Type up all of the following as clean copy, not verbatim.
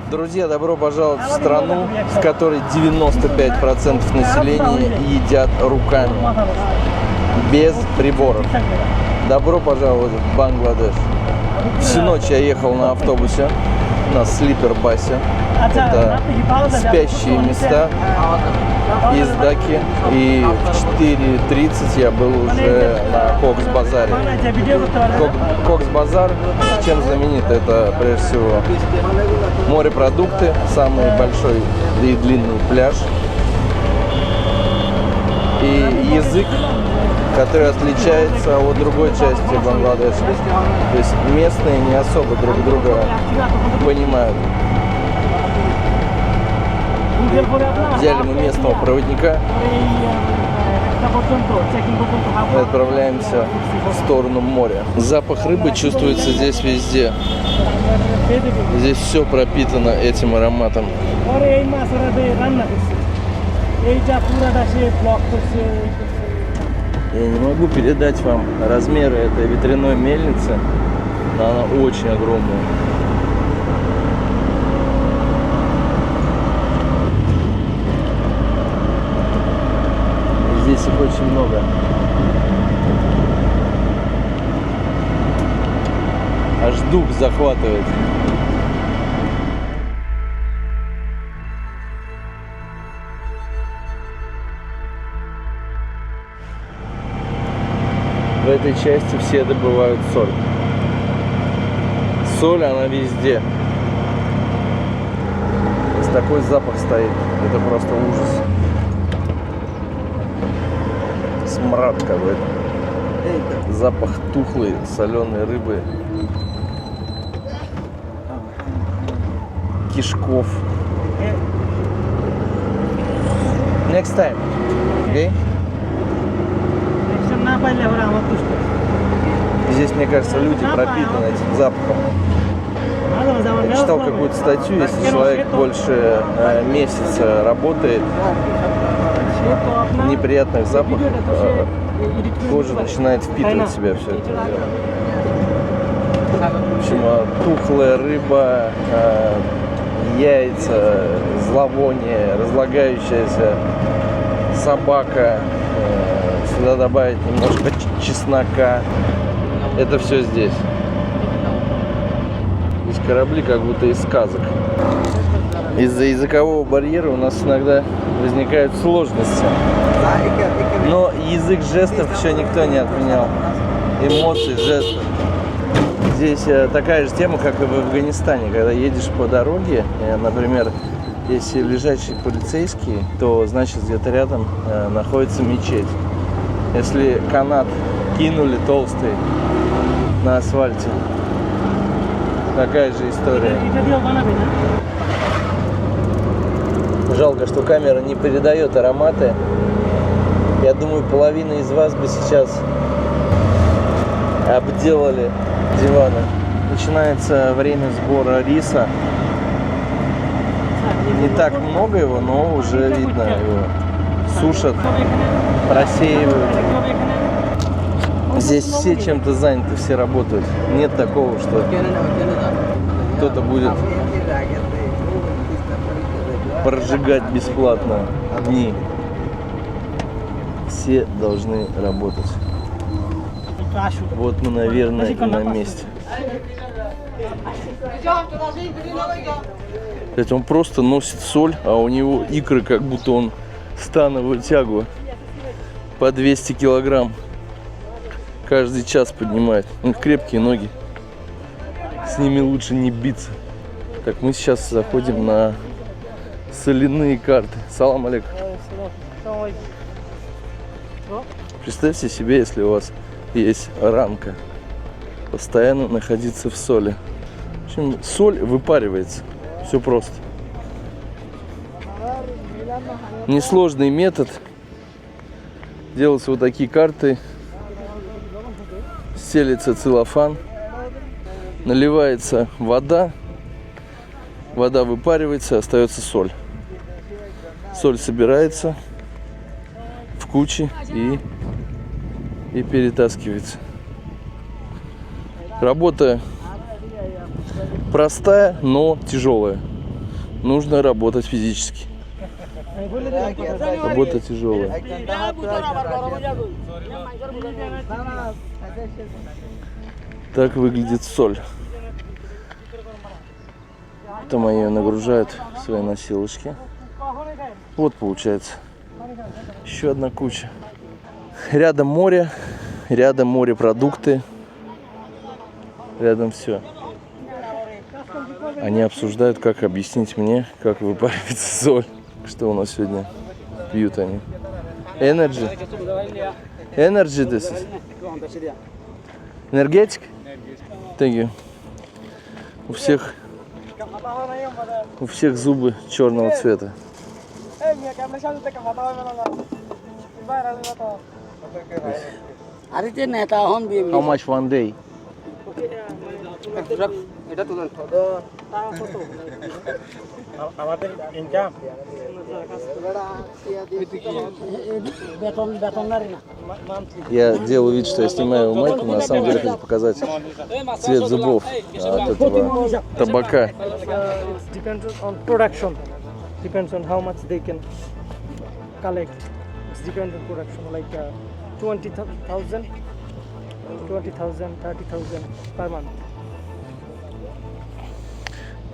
Друзья, добро пожаловать в страну, в которой 95% населения едят руками, без приборов. Добро пожаловать в Бангладеш. Всю ночь я ехал на автобусе, на слипер-басе. Это спящие места из Даки. И в 4:30 я был уже на Кокс-базаре. Кокс-базар чем знаменит? Это прежде всего морепродукты, самый большой и длинный пляж. И язык, который отличается от другой части Бангладеша. То есть местные не особо друг друга понимают. Взяли мы местного проводника и отправляемся в сторону моря. Запах рыбы чувствуется здесь везде. Здесь все пропитано этим ароматом. Я не могу передать вам размеры этой ветряной мельницы, но она очень огромная. Здесь их очень много. Аж дух захватывает. В этой части все добывают соль. Соль, она везде. Здесь такой запах стоит. Это просто ужас. Смрад какой-то. Запах тухлой соленой рыбы. Кишков. Next time. Okay? Здесь, мне кажется, люди пропитаны этим запахом. Я читал какую-то статью, если человек больше месяца работает, неприятных запахов, кожа начинает впитывать в себя все это дело. В общем, тухлая рыба, яйца, зловоние, разлагающаяся собака, сюда добавить немножко чеснока. Это все здесь. Здесь корабли как будто из сказок. Из-за языкового барьера у нас иногда возникают сложности. Но язык жестов еще никто не отменял. Эмоции, жесты. Здесь такая же тема, как и в Афганистане. Когда едешь по дороге, например, если лежачий полицейский, то значит где-то рядом находится мечеть. Если канат кинули толстый на асфальте, такая же история. Жалко, что камера не передает ароматы. Я думаю, половина из вас бы сейчас обделали диваны. Начинается время сбора риса. Не так много его, но уже видно его. Сушат, просеивают. Здесь все чем-то заняты, все работают. Нет такого, что кто-то будет прожигать бесплатно дни. все должны работать. Вот мы, наверное, и на месте. Это он просто носит соль, а у него икры, как будто он становую тягу по 200 килограмм. Каждый час поднимает. У них крепкие ноги. С ними лучше не биться. Так, мы сейчас заходим на соляные карты. Салам алейкум. Представьте себе, если у вас есть ранка, постоянно находиться в соли. В общем, соль выпаривается. Все просто. Несложный метод. Делаются вот такие карты. Стелится целлофан. Наливается вода. Вода выпаривается, остается соль. Соль собирается в кучи и перетаскивается. Работа простая, но тяжелая. Нужно работать физически. Работа тяжелая. Так выглядит соль. Там ее нагружают в свои носилочки. Вот получается. Еще одна куча. Рядом море, рядом морепродукты, рядом все. Они обсуждают, как объяснить мне, как выпаривается соль. Что у нас сегодня пьют они? Energy. Energy this is. Энергетик? Thank you. У всех зубы черного цвета. How much one day? Я делаю вид, что я снимаю майку, на самом деле хочу показать цвет зубов от этого табака. Depends on production. Depends on how much they can collect. It's depends on production. Like 20,000, 30,000 per month.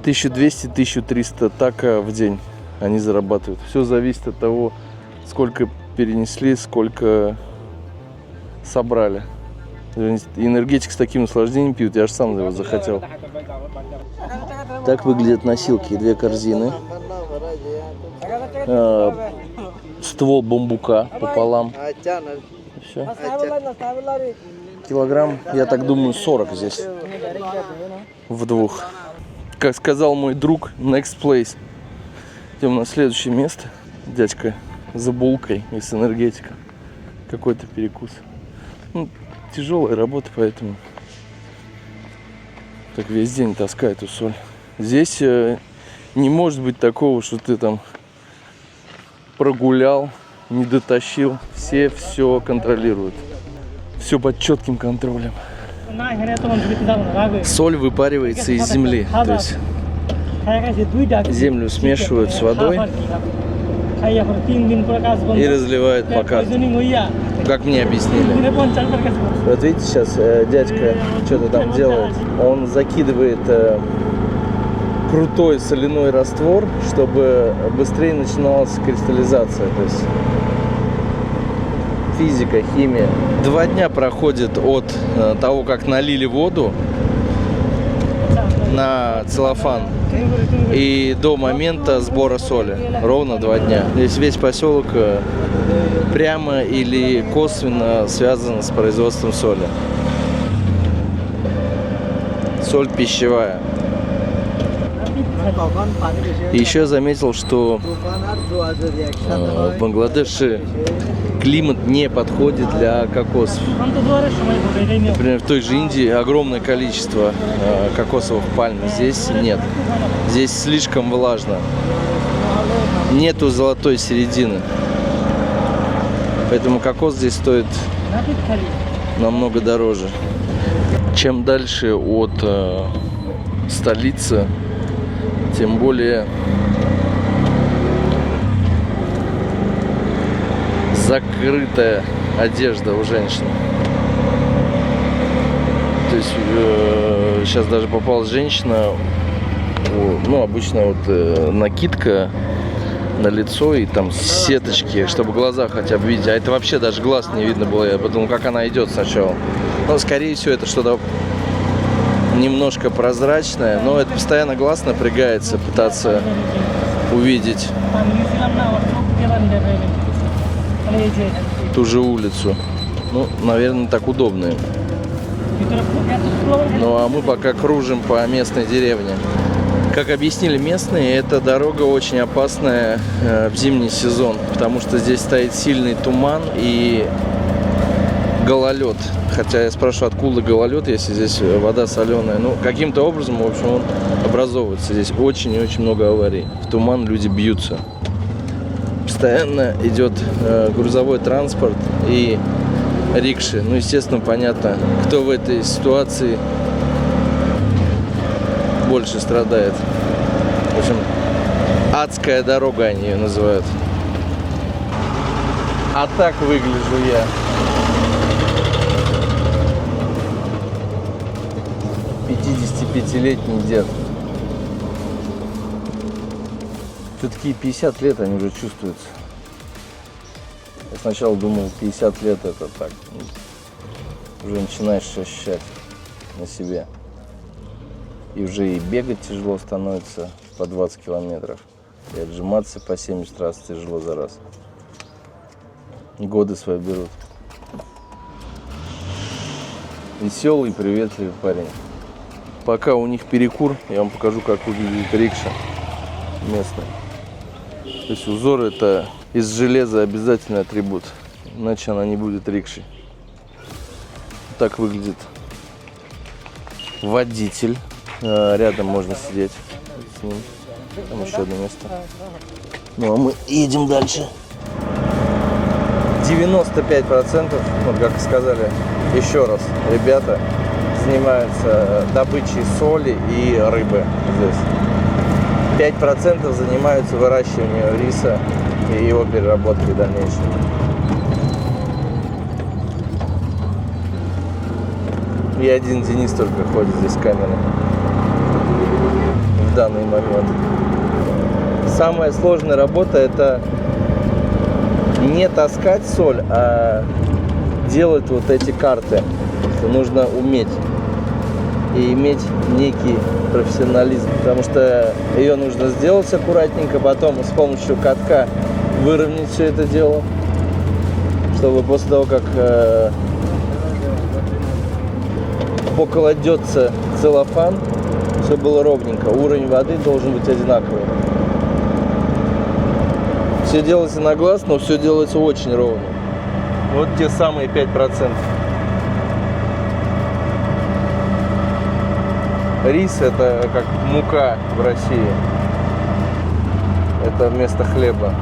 1200-1300 така в день они зарабатывают. Все зависит от того, сколько перенесли, сколько собрали. Энергетик с таким наслаждением пьют, я же сам его захотел. Так выглядят носилки. 2 корзины. Ствол бамбука пополам. Все. Килограмм, я так думаю, 40 здесь. В 2. Как сказал мой друг, next place. Идем на следующее место. Дядька за булкой и с энергетиком. Какой-то перекус. Ну, тяжелая работа, поэтому так весь день таскаю эту соль. Здесь не может быть такого, что ты там прогулял, не дотащил. Все контролируют. Все под четким контролем. Соль выпаривается из земли. То есть землю смешивают с водой и разливают по картам. Как мне объяснили. Вот видите, сейчас дядька что-то там делает. Он закидывает крутой соляной раствор, чтобы быстрее начиналась кристаллизация. То есть физика, химия. 2 дня проходит от того, как налили воду на целлофан, и до момента сбора соли. Ровно 2 дня. Здесь весь поселок прямо или косвенно связан с производством соли. Соль пищевая. И еще я заметил, что в Бангладеше климат не подходит для кокосов. Например, в той же Индии огромное количество кокосовых пальм. Здесь нет. Здесь слишком влажно. Нету золотой середины. Поэтому кокос здесь стоит намного дороже. Чем дальше от столицы, тем более закрытая одежда у женщин. То есть сейчас даже попалась женщина, ну обычно вот накидка на лицо и там сеточки, чтобы глаза хотя бы видеть. А это вообще даже глаз не видно было. Я подумал, как она идет сначала. Но скорее всего это что-то немножко прозрачное, но это постоянно глаз напрягается, пытаться увидеть ту же улицу. Ну, наверное, так удобно. Ну а мы пока кружим по местной деревне. Как объяснили местные, эта дорога очень опасная в зимний сезон, потому что здесь стоит сильный туман и гололед. Хотя я спрашиваю, откуда гололед, если здесь вода соленая. Ну, каким-то образом, в общем, он образовывается. Здесь очень и очень много аварий. В туман люди бьются. Постоянно идет грузовой транспорт и рикши. Ну, естественно, понятно, кто в этой ситуации больше страдает. В общем, адская дорога они ее называют. А так выгляжу я. 55-летний дед. Все-таки 50 лет они уже чувствуются. Я сначала думал, 50 лет это так. Уже начинаешь ощущать на себе. И уже и бегать тяжело становится по 20 километров. И отжиматься по 70 раз тяжело за раз. Годы свои берут. Веселый, приветливый парень. Пока у них перекур, я вам покажу, как выглядит рикша местная. То есть узор это из железа обязательный атрибут, иначе она не будет рикшей. Так выглядит водитель. Рядом можно сидеть с ним. Там еще одно место. Ну а мы едем дальше. 95%, вот как сказали еще раз, ребята занимаются добычей соли и рыбы здесь. 5% занимаются выращиванием риса и его переработкой дальнейшей. И один Денис только ходит здесь с камерой в данный момент. Самая сложная работа это не таскать соль, а делать вот эти карты. Что нужно уметь и иметь некий профессионализм, потому что ее нужно сделать аккуратненько, потом с помощью катка выровнять все это дело, чтобы после того, как покладется целлофан, все было ровненько, уровень воды должен быть одинаковый. Все делается на глаз, но все делается очень ровно. Вот те самые 5%. Рис это как мука в России. Это вместо хлеба.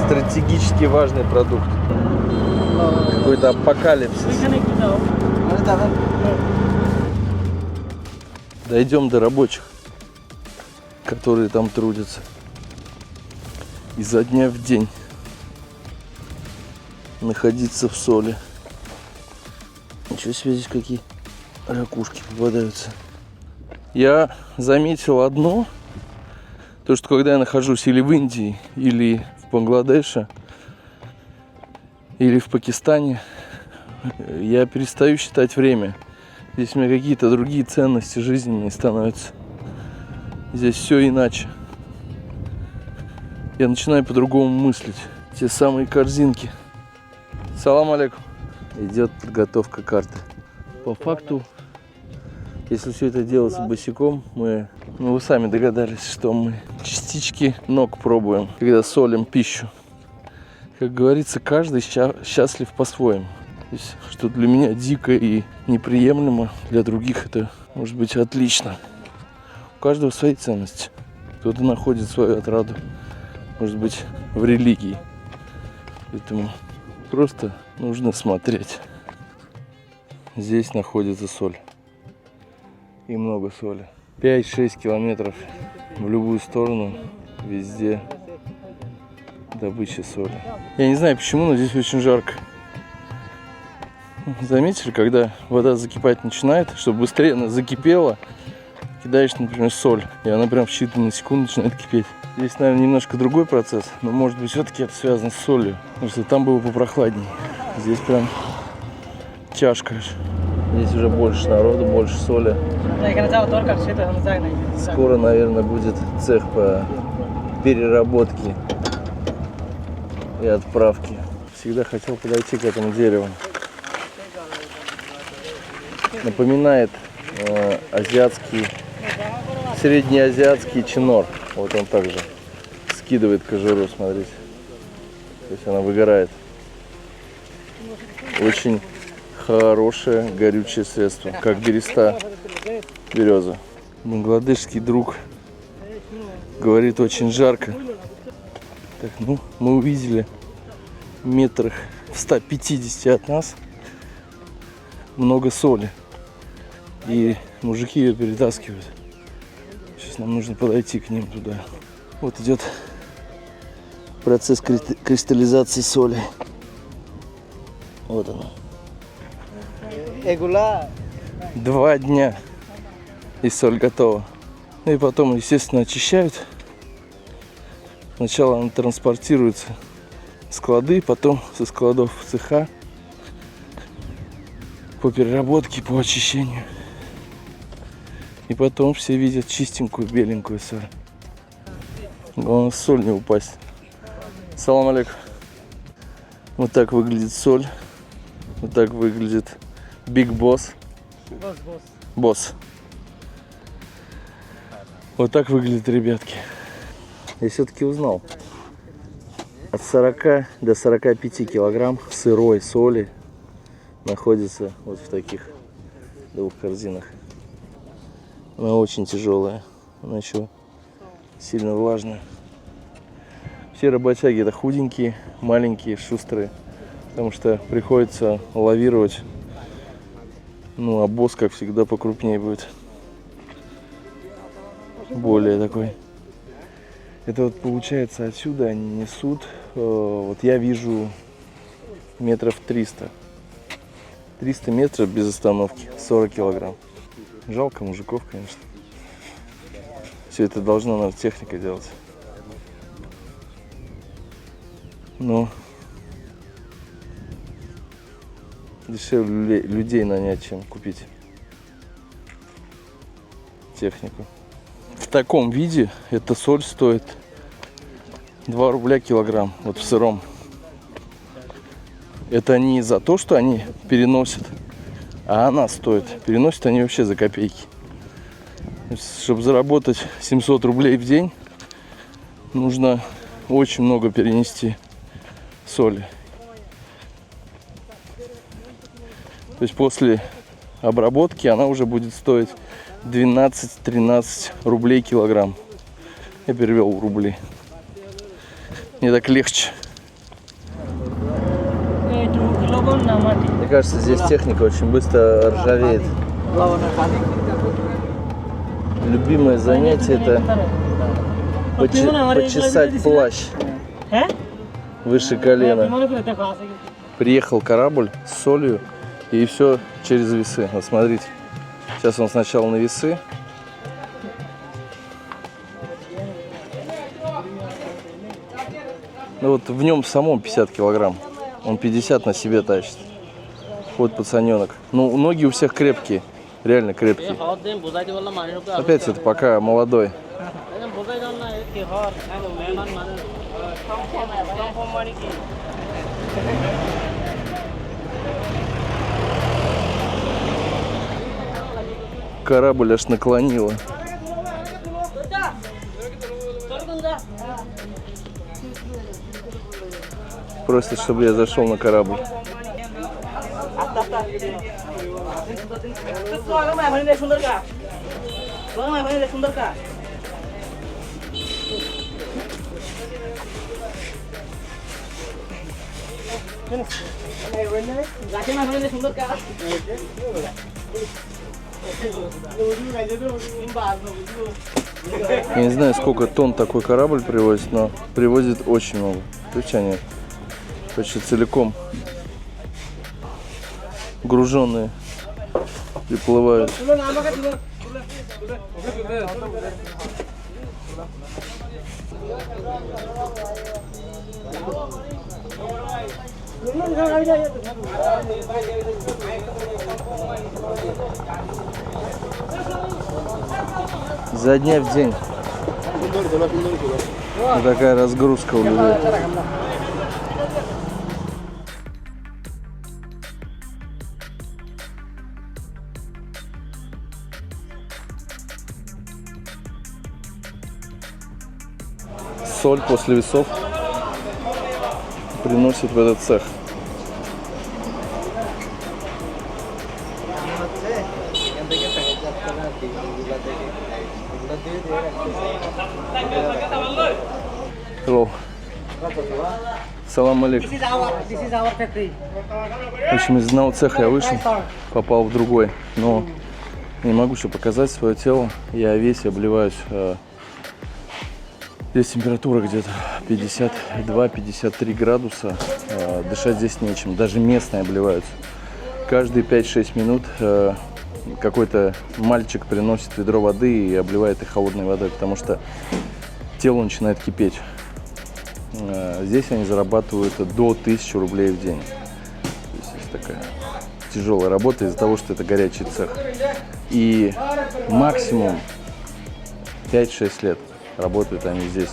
Стратегически важный продукт. Какой-то апокалипсис. Дойдем до рабочих, которые там трудятся изо дня в день находиться в соли. Ничего себе, здесь какие ракушки попадаются. Я заметил одно, то что когда я нахожусь или в Индии, или в Бангладеше, или в Пакистане, я перестаю считать время. Здесь у меня какие-то другие ценности жизненные становятся. Здесь все иначе. Я начинаю по-другому мыслить. Те самые корзинки. Салам алейкум. Идет подготовка карты. По факту, если все это делается босиком, вы сами догадались, что мы частички ног пробуем, когда солим пищу. Как говорится, каждый счастлив по-своему. То есть, что для меня дико и неприемлемо, для других это может быть отлично. У каждого свои ценности. Кто-то находит свою отраду, может быть, в религии. Поэтому просто нужно смотреть. Здесь находится соль. И много соли. 5-6 километров в любую сторону. Везде добычи соли. Я не знаю почему, но здесь очень жарко. Заметили, когда вода закипать начинает, чтобы быстрее она закипела, кидаешь, например, соль, и она прям в считанные секунды начинает кипеть. Здесь, наверное, немножко другой процесс, но может быть все-таки это связано с солью, потому что там было попрохладнее. Здесь прям тяжко. Здесь уже больше народу, больше соли. Скоро, наверное, будет цех по переработке и отправке. Всегда хотел подойти к этому дереву. Напоминает азиатский, среднеазиатский чинор. Вот он также скидывает кожуру, смотрите. То есть она выгорает. Очень хорошее горючее средство, как береста береза. Бангладешский друг говорит, очень жарко. Так, ну, мы увидели метрах в 150 от нас много соли. И мужики ее перетаскивают. Сейчас нам нужно подойти к ним туда. Вот идет процесс кристаллизации соли. Вот она. 2 дня и соль готова. Ну и потом, естественно, очищают. Сначала она транспортируется в склады, потом со складов в цеха по переработке, по очищению. И потом все видят чистенькую, беленькую соль. Главное, соль не упасть. Салам алейкум. Вот так выглядит соль. Вот так выглядит Big Boss. Босс. Вот так выглядят ребятки. Я все-таки узнал. От 40 до 45 килограмм сырой соли находится вот в таких 2 корзинах. Она очень тяжелая. Она еще сильно влажная. Все работяги это худенькие, маленькие, шустрые. Потому что приходится лавировать. Ну, а босс, как всегда, покрупнее будет. Более такой. Это вот получается отсюда они несут. Вот я вижу метров 300. 300 метров без остановки. 40 килограмм. Жалко мужиков, конечно. Все это должна, наверное, техника делать. Но дешевле людей нанять, чем купить технику. В таком виде эта соль стоит 2 рубля килограмм, вот в сыром. Это не за то, что они переносят, а она стоит. Переносят они вообще за копейки. Чтобы заработать 700 рублей в день, нужно очень много перенести соли. То есть после обработки она уже будет стоить 12-13 рублей килограмм. Я перевел в рубли. Мне так легче. Мне кажется, здесь техника очень быстро ржавеет. Любимое занятие это почесать плащ выше колена. Приехал корабль с солью. И все через весы. Вот смотрите. Сейчас он сначала на весы. Ну вот в нем самом 50 килограмм. Он 50 на себе тащит. Вот пацаненок. Ну, ноги у всех крепкие. Реально крепкие. Опять это пока молодой. Корабль аж наклонило. Просит, чтобы я зашел на корабль. Я не знаю, сколько тонн такой корабль привозит, но привозит очень много. То есть они почти целиком груженные приплывают. За дня в день. Вот такая разгрузка у людей. Соль после весов приносит в этот цех. Hello. Салам алейкум. This is our factory. В общем, из одного цеха я вышел, попал в другой. Но не могу еще показать свое тело. Я весь обливаюсь. Здесь температура где-то 52-53 градуса. Дышать здесь нечем. Даже местные обливаются. Каждые 5-6 минут какой-то мальчик приносит ведро воды и обливает их холодной водой, потому что тело начинает кипеть. Здесь они зарабатывают до 1000 рублей в день. То есть есть такая тяжелая работа из-за того, что это горячий цех. И максимум 5-6 лет работают они здесь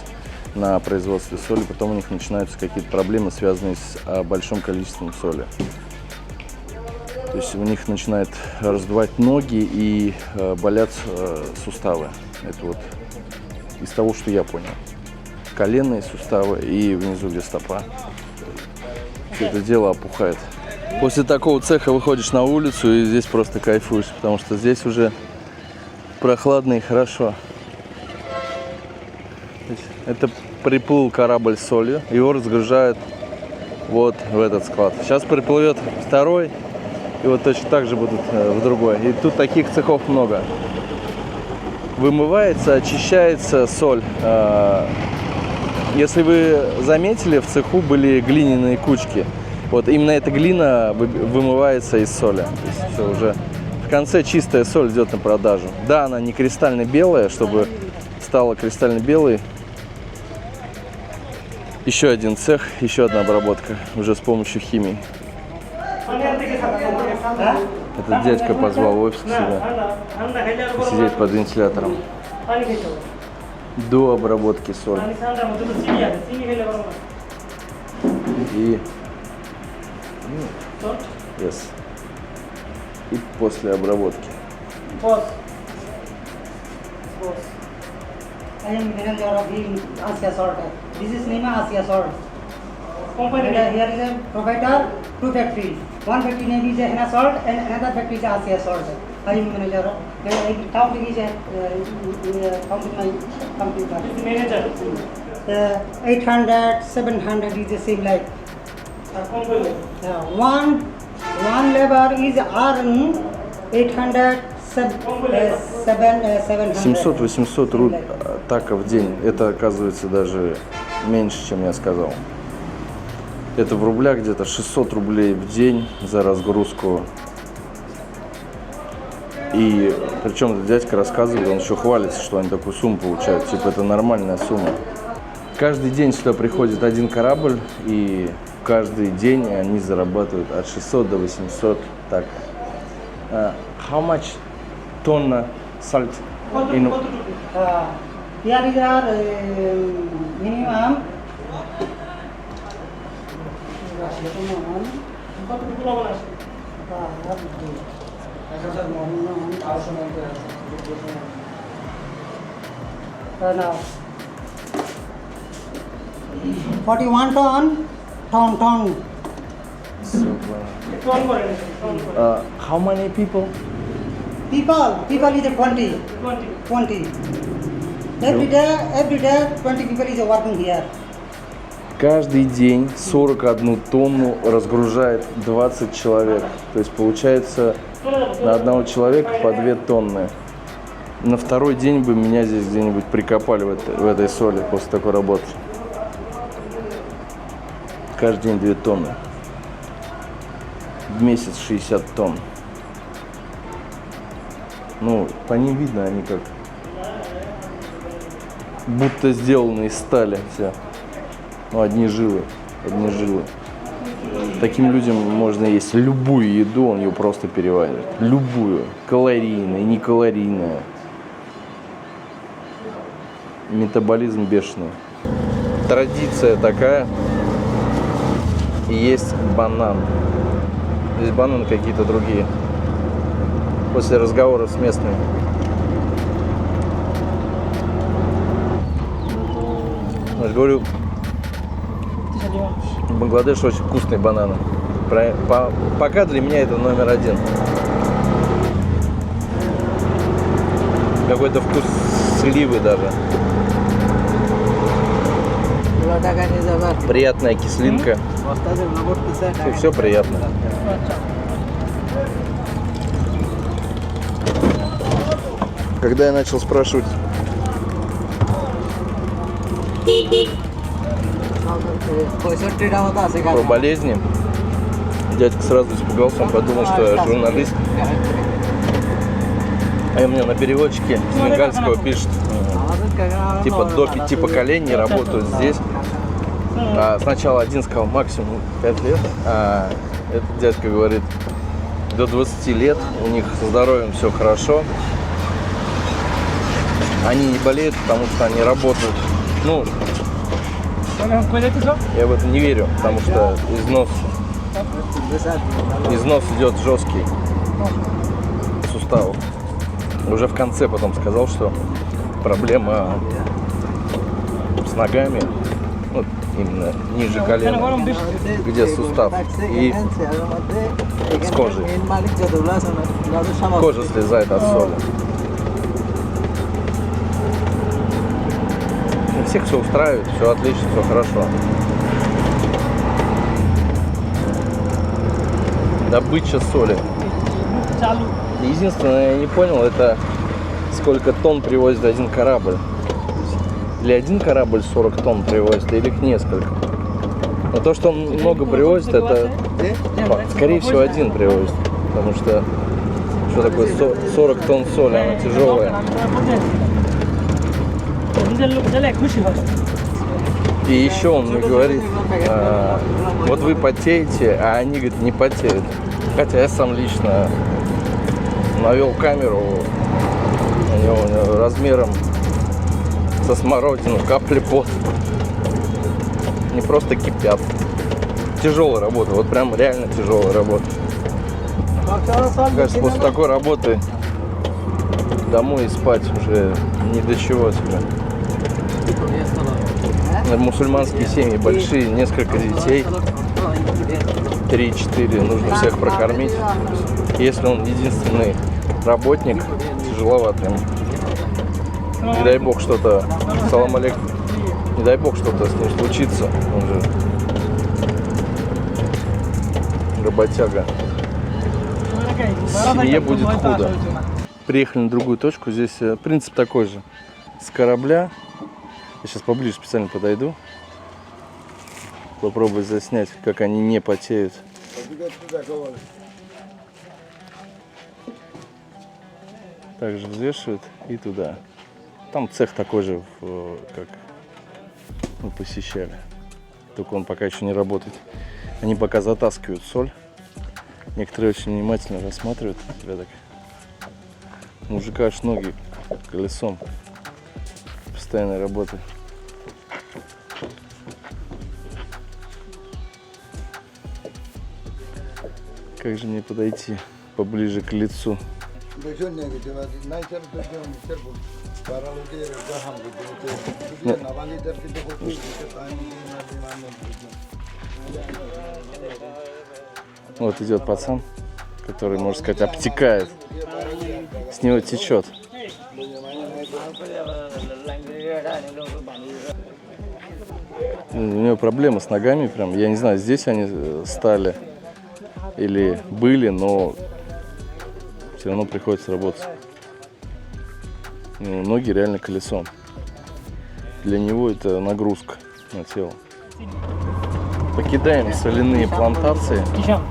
на производстве соли, потом у них начинаются какие-то проблемы, связанные с большим количеством соли. То есть у них начинает раздувать ноги и болят суставы. Это вот из того, что я понял. Коленные суставы и внизу, где стопа. Все это дело опухает. После такого цеха выходишь на улицу и здесь просто кайфуешь, потому что здесь уже прохладно и хорошо. Это приплыл корабль с солью, его разгружают вот в этот склад. Сейчас приплывет второй, и вот точно так же будут в другой. И тут таких цехов много. Вымывается, очищается соль. Если вы заметили, в цеху были глиняные кучки. Вот именно эта глина вымывается из соли. То есть все уже в конце чистая соль идет на продажу. Да, она не кристально белая, чтобы стала кристально белой. Еще один цех, еще одна обработка, уже с помощью химии. Этот дядька позвал в офис к себе посидеть под вентилятором. До обработки соли. И yes. И после обработки. I am manager of Asia Salt. This is Nima Asia Salt. Here is a provider, two factories. One factory name is Henna Salt and another factory is Asia Salt. I am manager. Counting is counting my computer. Manager. 800, 700 is the same like. One labor is earn 800, 700. 700-800 така в день. Это оказывается даже меньше, чем я сказал. Это в рублях где-то 600 рублей в день за разгрузку. И причем этот дядька рассказывает, он еще хвалится, что они такую сумму получают. Типа это нормальная сумма. Каждый день сюда приходит один корабль, и каждый день они зарабатывают от 600 до 800. Так. How much tonna salt in? Here is our minimum. Now 41 ton. How many people? People is a 20. Every day 20 people is working here. Каждый день 41 тонну разгружает 20 человек. То есть получается на одного человека по 2 тонны. На второй день бы меня здесь где-нибудь прикопали в этой соли после такой работы. Каждый день 2 тонны. В месяц 60 тонн. Ну, по ним видно, они как будто сделаны из стали все. Ну, одни жилы. Таким людям можно есть любую еду, он ее просто переваривает. Любую. Калорийная, некалорийная. Метаболизм бешеный. Традиция такая. И есть банан. Здесь бананы какие-то другие. После разговора с местными. Я же говорю, Бангладеш очень вкусные бананы. Пока для меня это номер 1. Какой-то вкус сливы даже. Приятная кислинка. И все приятно. Когда я начал спрашивать про болезни, дядька сразу испугался, он подумал, что я журналист. А у меня на переводчике с бенгальского пишет, типа до 5 поколений работают здесь. А сначала один сказал максимум 5 лет, а этот дядька говорит до 20 лет, у них со здоровьем все хорошо. Они не болеют, потому что они работают. Ну, я в это не верю, потому что износ идет жесткий суставов. Уже в конце потом сказал, что проблема с ногами, вот именно ниже колена, где сустав, и с кожей. Кожа слезает от соли. Всех все устраивает, все отлично, все хорошо. Добыча соли. Единственное, я не понял, это сколько тонн привозит один корабль. Или один корабль 40 тонн привозит, или их несколько. Но то, что он много привозит, это, скорее всего, один привозит. Потому что, что такое 40 тонн соли, она тяжелая. И еще он мне говорит, вот вы потеете, а они, говорит, не потеют. Хотя я сам лично навел камеру, у него размером со смородину, капли пота. Не просто кипят. Тяжелая работа, вот прям реально тяжелая работа. Кажется, после такой работы домой и спать уже ни до чего тебе. Мусульманские семьи большие, несколько детей, 3-4, нужно всех прокормить. Если он единственный работник, тяжеловато ему. Не дай бог что-то, салам алейкум, не дай бог что-то с ним случится, он же работяга. Семье будет худо. Приехали на другую точку, здесь принцип такой же. С корабля, я сейчас поближе специально подойду, попробую заснять, как они не потеют. Также взвешивают и туда. Там цех такой же, как мы посещали. Только он пока еще не работает. Они пока затаскивают соль. Некоторые очень внимательно рассматривают. Рядок. Мужика аж ноги колесом. Постоянной работы. Как же мне подойти поближе к лицу? Вот идет пацан, который, можно сказать, обтекает. С него течет. У него проблемы с ногами прям. Я не знаю, здесь они стали или были, но все равно приходится работать. Ноги реально колесом. Для него это нагрузка на тело. Покидаем соляные плантации. Ишам.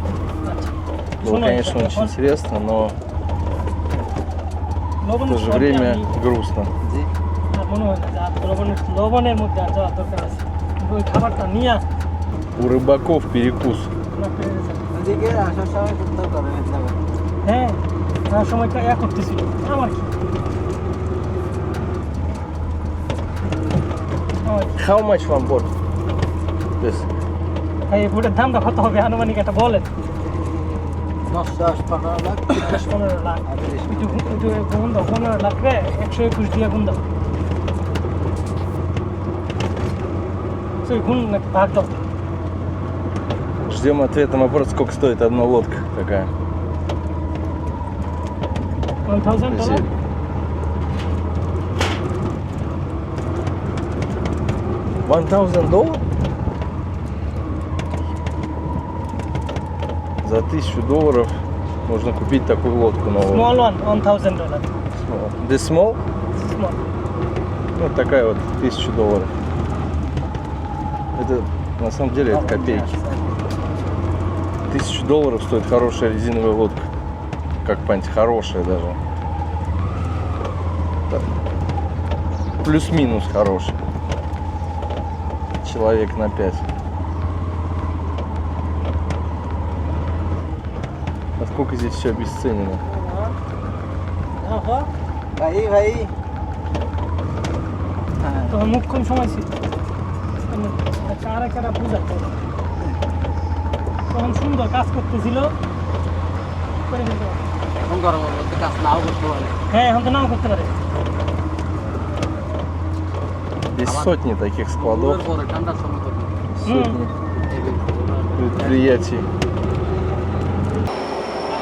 Было, конечно, очень интересно, но в то же время грустно. আর মনে হয় না যে আর লবণের মধ্যে আর যাওয়ার দরকার আছে ওই খাবারটা নিয়ে У рыбаков перекус. না পেরে গেছে এদিকে আসার সময় করতে পারে না। হ্যাঁ তার সময় ইয়া করতেছিল আমার কি How much one boat? This. এই বুটের দামটা কত হবে আনুমানিক একটা বলেন 10-15 লাখ 10-15 লাখ একটু গুণ দাও 15 লাখ রে 121 দিয়ে গুণ দাও সেই গুণ ভাগ দাও Ждем ответа на вопрос, сколько стоит одна лодка такая. $1,000 $1,000? За $1000 можно купить такую лодку новую. small one $1,000 Small. This small? small Вот такая вот $1000. Это на самом деле это копейки. $1000 стоит хорошая резиновая лодка. Как понять, хорошая даже. Так. Плюс-минус хорошая. Человек на 5. А сколько здесь все обесценено? ভাই ভাই তো মুখ্যম সময় ছিল কারা কারা বুঝাতে তখন সুন্দর কাজ করতেছিল করে ফেলতে পারে। এখন গরমের মধ্যে কাজ নাও করতে পারে। হ্যাঁ এখন তো নাও করতে পারে Здесь сотни таких складов, পরে ঠান্ডার সময় করতে сотни предприятий.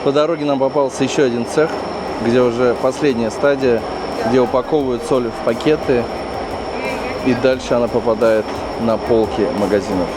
По дороге нам попался еще один цех, где уже последняя стадия, где упаковывают соль в пакеты, и дальше она попадает на полки магазинов.